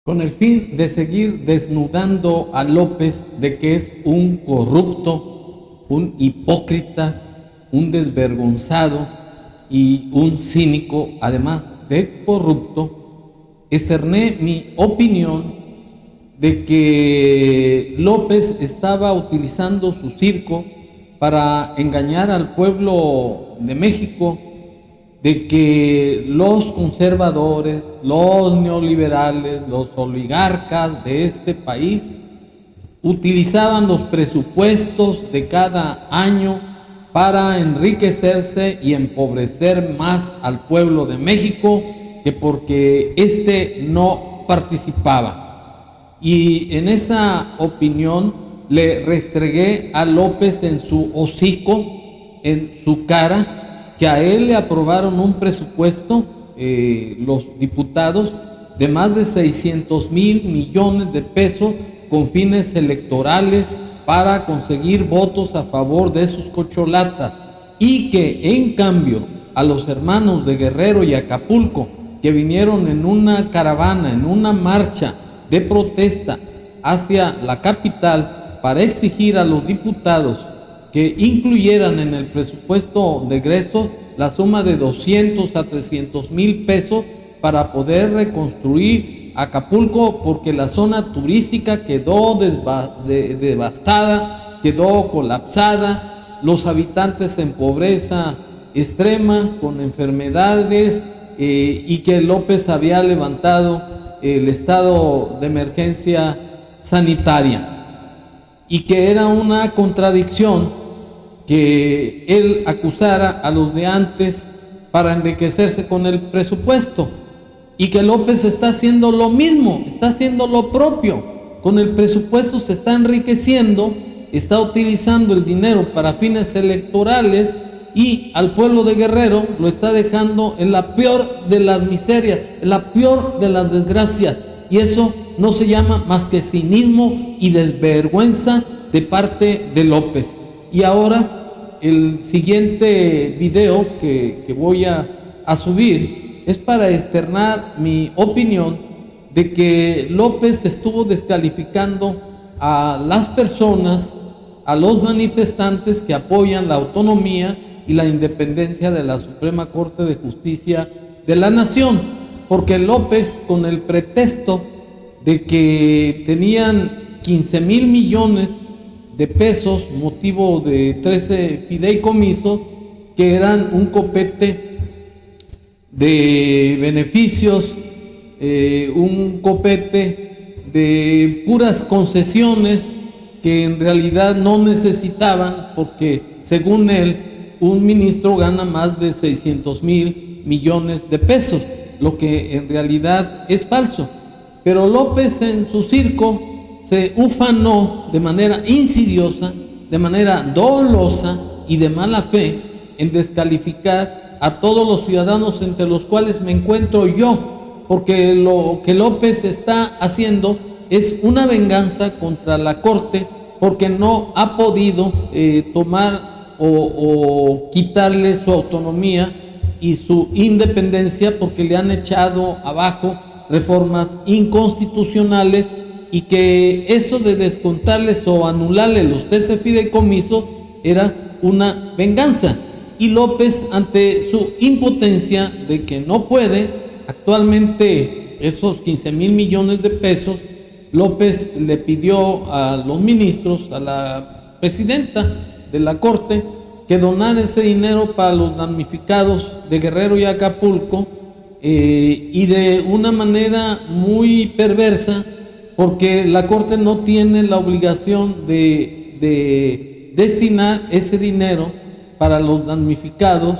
con el fin de seguir desnudando a López de que es un corrupto, un hipócrita, un desvergonzado y un cínico, además de corrupto, externé mi opinión de que López estaba utilizando su circo para engañar al pueblo de México, de que los conservadores, los neoliberales, los oligarcas de este país utilizaban los presupuestos de cada año para enriquecerse y empobrecer más al pueblo de México que porque éste no participaba. Y en esa opinión le restregué a López en su hocico, en su cara, que a él le aprobaron un presupuesto, los diputados, de más de 600,000 millones de pesos con fines electorales para conseguir votos a favor de sus cocholatas, y que en cambio a los hermanos de Guerrero y Acapulco, que vinieron en una caravana, en una marcha de protesta hacia la capital para exigir a los diputados que incluyeran en el presupuesto de egresos la suma de 200 a 300,000 pesos para poder reconstruir Acapulco, porque la zona turística quedó devastada, quedó colapsada, los habitantes en pobreza extrema, con enfermedades, y que López había levantado el estado de emergencia sanitaria, y que era una contradicción que él acusara a los de antes para enriquecerse con el presupuesto, y que López está haciendo lo mismo, está haciendo lo propio. Con el presupuesto se está enriqueciendo, está utilizando el dinero para fines electorales, y al pueblo de Guerrero lo está dejando en la peor de las miserias, en la peor de las desgracias, y eso no se llama más que cinismo y desvergüenza de parte de López. Y ahora el siguiente video que voy a subir es para externar mi opinión de que López estuvo descalificando a las personas, a los manifestantes que apoyan la autonomía y la independencia de la Suprema Corte de Justicia de la Nación, porque López, con el pretexto de que tenían 15,000 millones de pesos, motivo de 13 fideicomisos, que eran un copete de beneficios, un copete de puras concesiones que en realidad no necesitaban, porque según él, un ministro gana más de 600,000 millones de pesos, lo que en realidad es falso. Pero López, en su circo, se ufanó de manera insidiosa, de manera dolosa y de mala fe en descalificar a todos los ciudadanos, entre los cuales me encuentro yo, porque lo que López está haciendo es una venganza contra la Corte, porque no ha podido tomar o quitarle su autonomía y su independencia, porque le han echado abajo reformas inconstitucionales, y que eso de descontarles o anularles los 13 fideicomisos era una venganza. Y López, ante su impotencia de que no puede actualmente esos 15,000 millones de pesos, López le pidió a los ministros, a la presidenta de la Corte, que donara ese dinero para los damnificados de Guerrero y Acapulco, y de una manera muy perversa, porque la Corte no tiene la obligación de destinar ese dinero para los damnificados,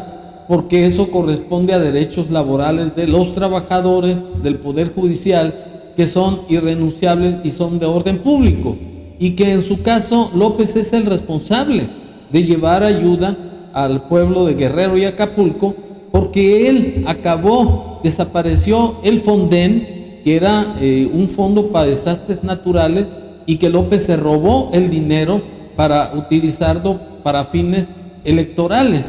porque eso corresponde a derechos laborales de los trabajadores del Poder Judicial, que son irrenunciables y son de orden público, y que en su caso López es el responsable de llevar ayuda al pueblo de Guerrero y Acapulco, porque él desapareció el Fonden, que era un fondo para desastres naturales, y que López se robó el dinero para utilizarlo para fines electorales,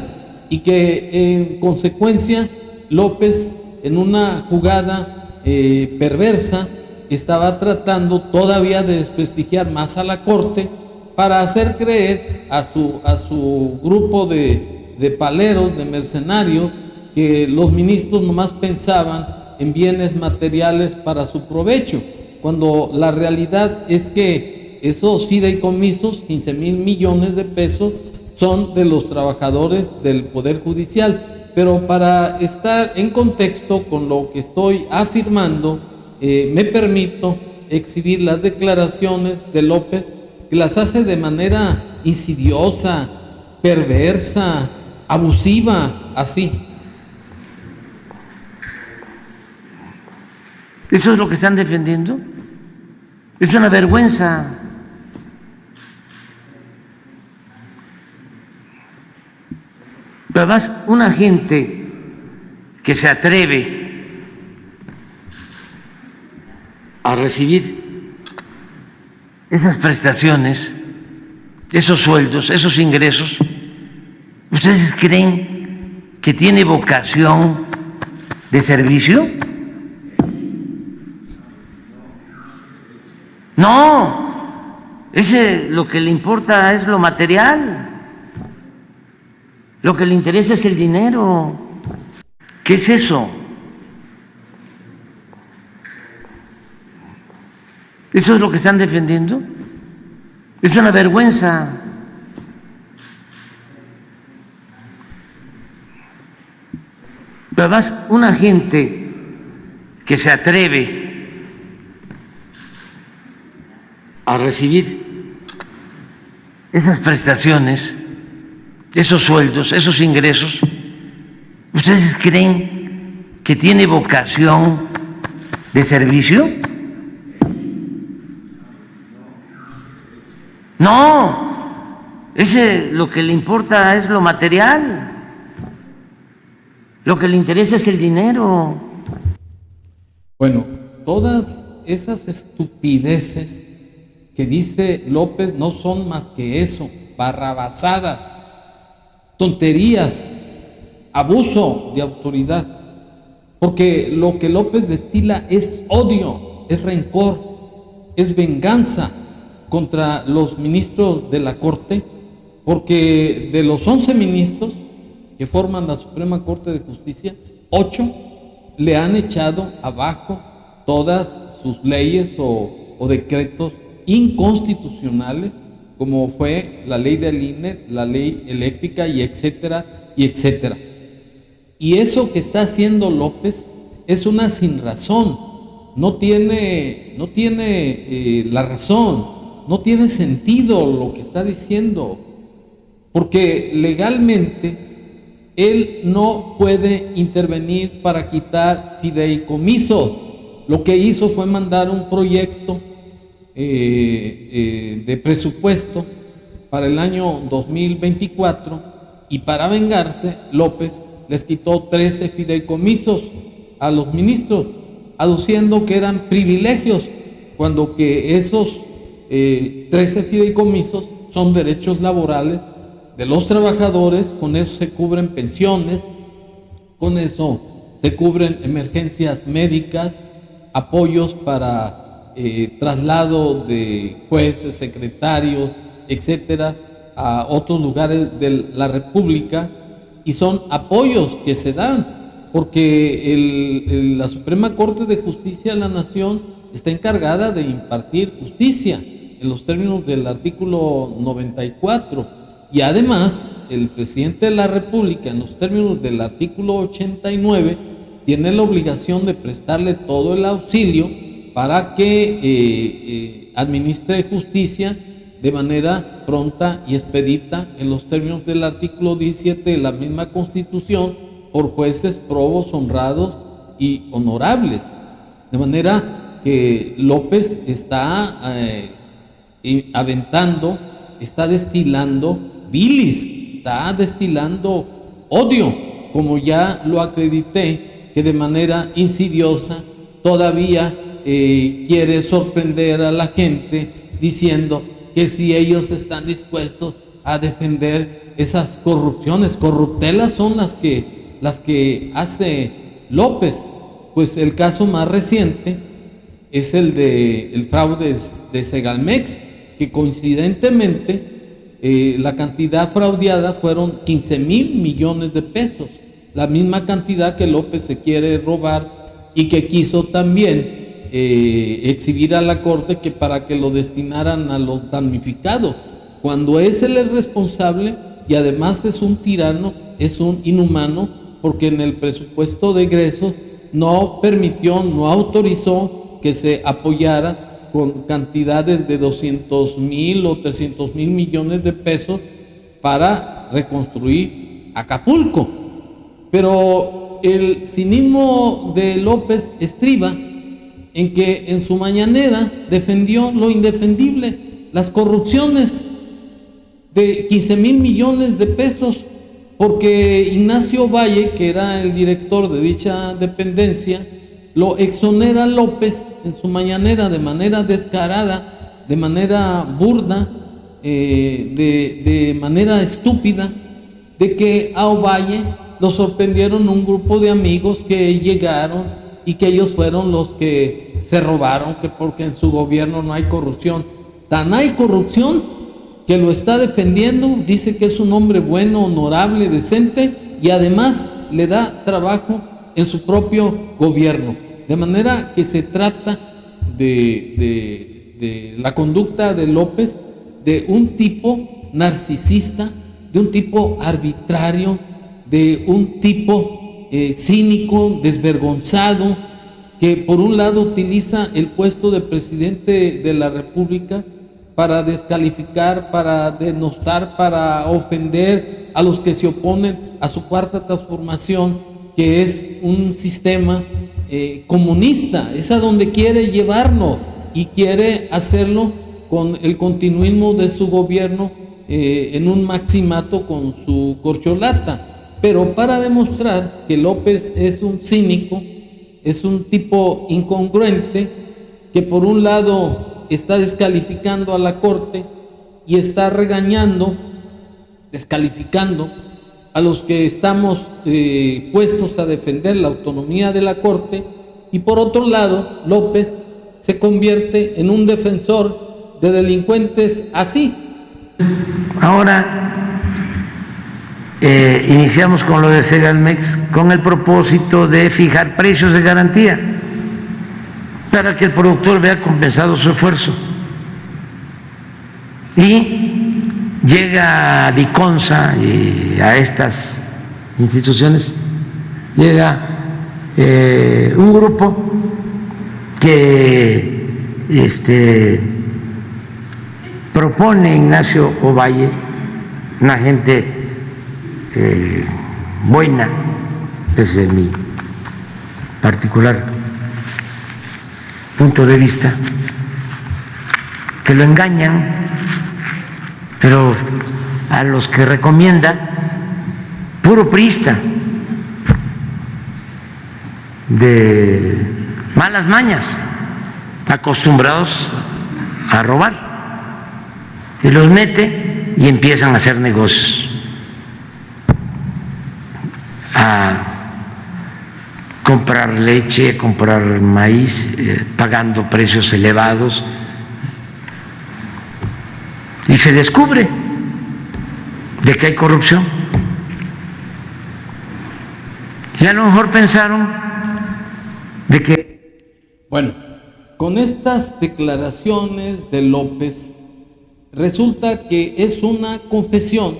y que en consecuencia López, en una jugada perversa, que estaba tratando todavía de desprestigiar más a la Corte para hacer creer a su grupo de paleros, de mercenarios, que los ministros nomás pensaban en bienes materiales para su provecho, cuando la realidad es que esos fideicomisos, 15,000 millones de pesos, son de los trabajadores del Poder Judicial. Pero para estar en contexto con lo que estoy afirmando, me permito exhibir las declaraciones de López, que las hace de manera insidiosa, perversa, abusiva, así. ¿Eso es lo que están defendiendo? Es una vergüenza. Pero además, una gente que se atreve a recibir esas prestaciones, esos sueldos, esos ingresos, ¿ustedes creen que tiene vocación de servicio? No, lo que le importa es lo material. Lo que le interesa es el dinero. ¿Qué es eso? ¿Eso es lo que están defendiendo? Es una vergüenza. Pero además, una gente que se atreve a recibir esas prestaciones, esos sueldos, esos ingresos, ¿ustedes creen que tiene vocación de servicio? No, lo que le importa es lo material. Lo que le interesa es el dinero. Bueno, todas esas estupideces que dice López no son más que eso, barrabasadas, tonterías, abuso de autoridad, porque lo que López destila es odio, es rencor, es venganza contra los ministros de la Corte, porque de los 11 ministros que forman la Suprema Corte de Justicia, 8 le han echado abajo todas sus leyes o decretos inconstitucionales, como fue la ley del INE, la ley eléctrica y etcétera, y etcétera. Y eso que está haciendo López es una sinrazón, no tiene la razón, no tiene sentido lo que está diciendo, porque legalmente él no puede intervenir para quitar fideicomisos. Lo que hizo fue mandar un proyecto de presupuesto para el año 2024 y para vengarse, López les quitó 13 fideicomisos a los ministros, aduciendo que eran privilegios, cuando que esos 13 fideicomisos son derechos laborales de los trabajadores. Con eso se cubren pensiones, con eso se cubren emergencias médicas, apoyos para traslado de jueces, secretarios, etcétera, a otros lugares de la República, y son apoyos que se dan porque la Suprema Corte de Justicia de la Nación está encargada de impartir justicia en los términos del artículo 94, y además el presidente de la República, en los términos del artículo 89, tiene la obligación de prestarle todo el auxilio para que administre justicia de manera pronta y expedita en los términos del artículo 17 de la misma Constitución, por jueces probos, honrados y honorables. De manera que López está aventando, está destilando bilis, está destilando odio, como ya lo acredité, que de manera insidiosa todavía quiere sorprender a la gente diciendo que si ellos están dispuestos a defender esas corrupciones, corruptelas son las que hace López. Pues el caso más reciente es el fraude de Segalmex, que coincidentemente la cantidad fraudeada fueron 15,000 millones de pesos, la misma cantidad que López se quiere robar y que quiso también exhibir a la Corte que para que lo destinaran a los damnificados, cuando es él el responsable y además es un tirano, es un inhumano, porque en el presupuesto de egresos no permitió, no autorizó que se apoyara con cantidades de 200,000 o 300,000 millones de pesos para reconstruir Acapulco. Pero el cinismo de López estriba en que en su mañanera defendió lo indefendible, las corrupciones de 15,000 millones de pesos, porque Ignacio Valle, que era el director de dicha dependencia, lo exonera López en su mañanera de manera descarada, de manera burda, de manera estúpida, de que a Ovalle lo sorprendieron un grupo de amigos que llegaron y que ellos fueron los que se robaron, que porque en su gobierno no hay corrupción. Tan hay corrupción que lo está defendiendo, dice que es un hombre bueno, honorable, decente, y además le da trabajo en su propio gobierno. De manera que se trata de la conducta de López, de un tipo narcisista, de un tipo arbitrario, de un tipo cínico, desvergonzado, que por un lado utiliza el puesto de presidente de la República para descalificar, para denostar, para ofender a los que se oponen a su cuarta transformación, que es un sistema comunista. Es a donde quiere llevarlo y quiere hacerlo con el continuismo de su gobierno en un maximato con su corcholata. Pero para demostrar que López es un cínico, es un tipo incongruente, que por un lado está descalificando a la Corte y está regañando, descalificando a los que estamos puestos a defender la autonomía de la Corte, y por otro lado López se convierte en un defensor de delincuentes así. Ahora iniciamos con lo de Segalmex con el propósito de fijar precios de garantía para que el productor vea compensado su esfuerzo. Y llega a Diconsa y a estas instituciones, llega un grupo que propone Ignacio Ovalle, una gente buena desde mi particular punto de vista, que lo engañan, pero a los que recomienda, puro priista, de malas mañas, acostumbrados a robar, y los mete y empiezan a hacer negocios, a comprar leche, comprar maíz, pagando precios elevados, y se descubre de que hay corrupción. Y a lo mejor pensaron de que... Bueno, con estas declaraciones de López, resulta que es una confesión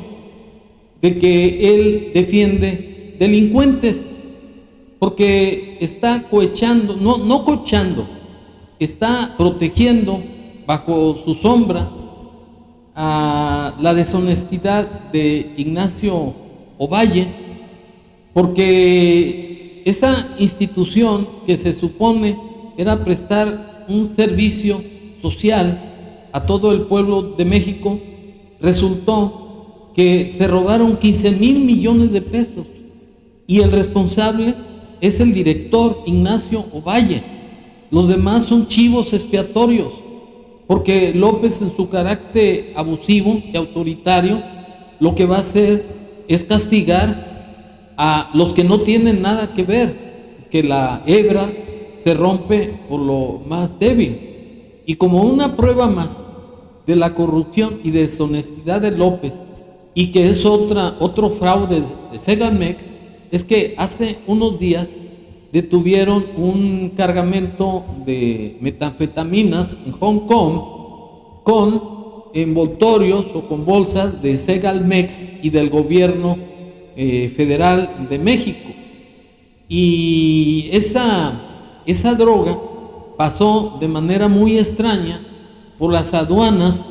de que él defiende delincuentes, porque está cohechando, no cohechando, está protegiendo bajo su sombra a la deshonestidad de Ignacio Ovalle, porque esa institución que se supone era prestar un servicio social a todo el pueblo de México, resultó que se robaron 15,000 millones de pesos y el responsable es el director Ignacio Ovalle. Los demás son chivos expiatorios, porque López, en su carácter abusivo y autoritario, lo que va a hacer es castigar a los que no tienen nada que ver, que la hebra se rompe por lo más débil. Y como una prueba más de la corrupción y deshonestidad de López, y que es otro fraude de Segalmex, es que hace unos días detuvieron un cargamento de metanfetaminas en Hong Kong con envoltorios o con bolsas de Segalmex y del gobierno federal de México. Y esa droga pasó de manera muy extraña por las aduanas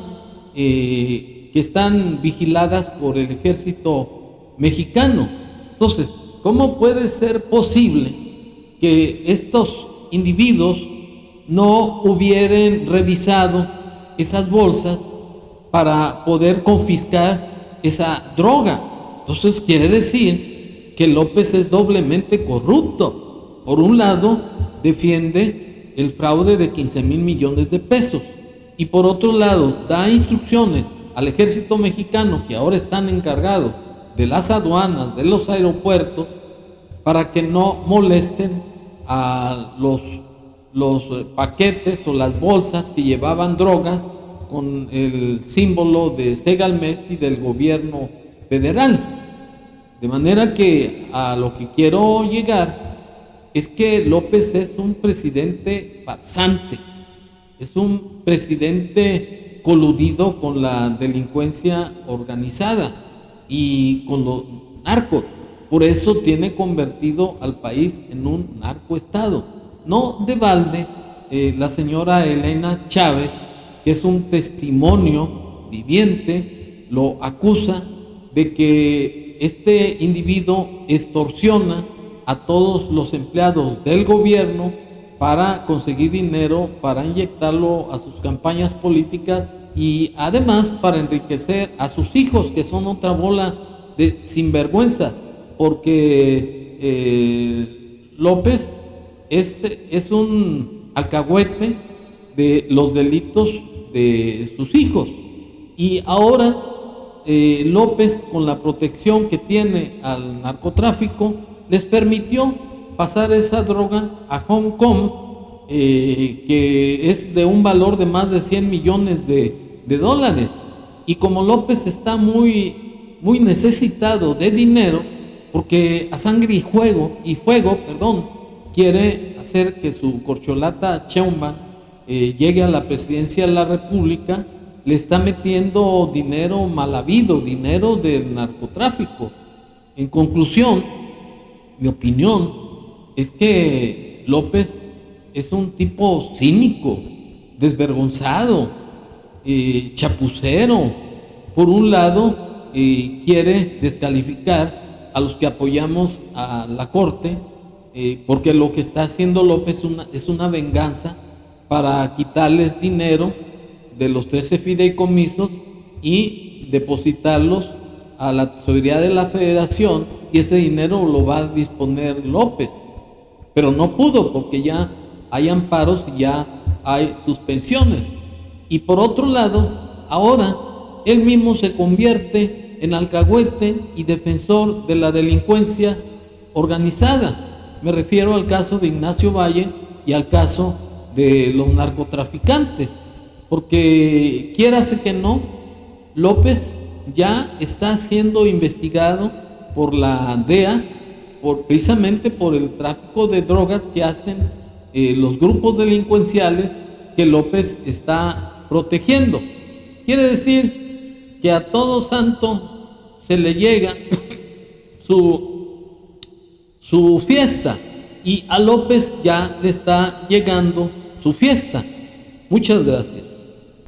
que están vigiladas por el ejército mexicano. Entonces, ¿cómo puede ser posible que estos individuos no hubieran revisado esas bolsas para poder confiscar esa droga? Entonces quiere decir que López es doblemente corrupto. Por un lado, defiende el fraude de 15,000 millones de pesos y por otro lado da instrucciones al ejército mexicano, que ahora están encargados de las aduanas, de los aeropuertos, para que no molesten a los paquetes o las bolsas que llevaban drogas con el símbolo de Segalmex y del gobierno federal. De manera que a lo que quiero llegar es que López es un presidente farsante, es un presidente coludido con la delincuencia organizada y con los narcos. Por eso tiene convertido al país en un narcoestado. No de balde, la señora Elena Chávez, que es un testimonio viviente, lo acusa de que este individuo extorsiona a todos los empleados del gobierno para conseguir dinero, para inyectarlo a sus campañas políticas y además para enriquecer a sus hijos, que son otra bola de sinvergüenza, porque López es un alcahuete de los delitos de sus hijos. Y ahora López, con la protección que tiene al narcotráfico, les permitió pasar esa droga a Hong Kong, que es de un valor de más de 100 millones de dólares. Y como López está muy necesitado de dinero, porque a sangre y fuego, quiere hacer que su corcholata Sheinbaum llegue a la presidencia de la República, le está metiendo dinero mal habido, dinero del narcotráfico. En conclusión, mi opinión es que López es un tipo cínico, desvergonzado, chapucero. Por un lado, quiere descalificar a los que apoyamos a la Corte, porque lo que está haciendo López es una venganza para quitarles dinero de los 13 fideicomisos y depositarlos a la tesorería de la Federación, y ese dinero lo va a disponer López. Pero no pudo, porque ya hay amparos y ya hay suspensiones. Y por otro lado, ahora él mismo se convierte en alcahuete y defensor de la delincuencia organizada. Me refiero al caso de Ignacio Valle y al caso de los narcotraficantes, porque quiérase que no, López ya está siendo investigado por la DEA precisamente por el tráfico de drogas que hacen los grupos delincuenciales que López está protegiendo. Quiere decir que a todo santo se le llega su fiesta, y a López ya le está llegando su fiesta. Muchas gracias.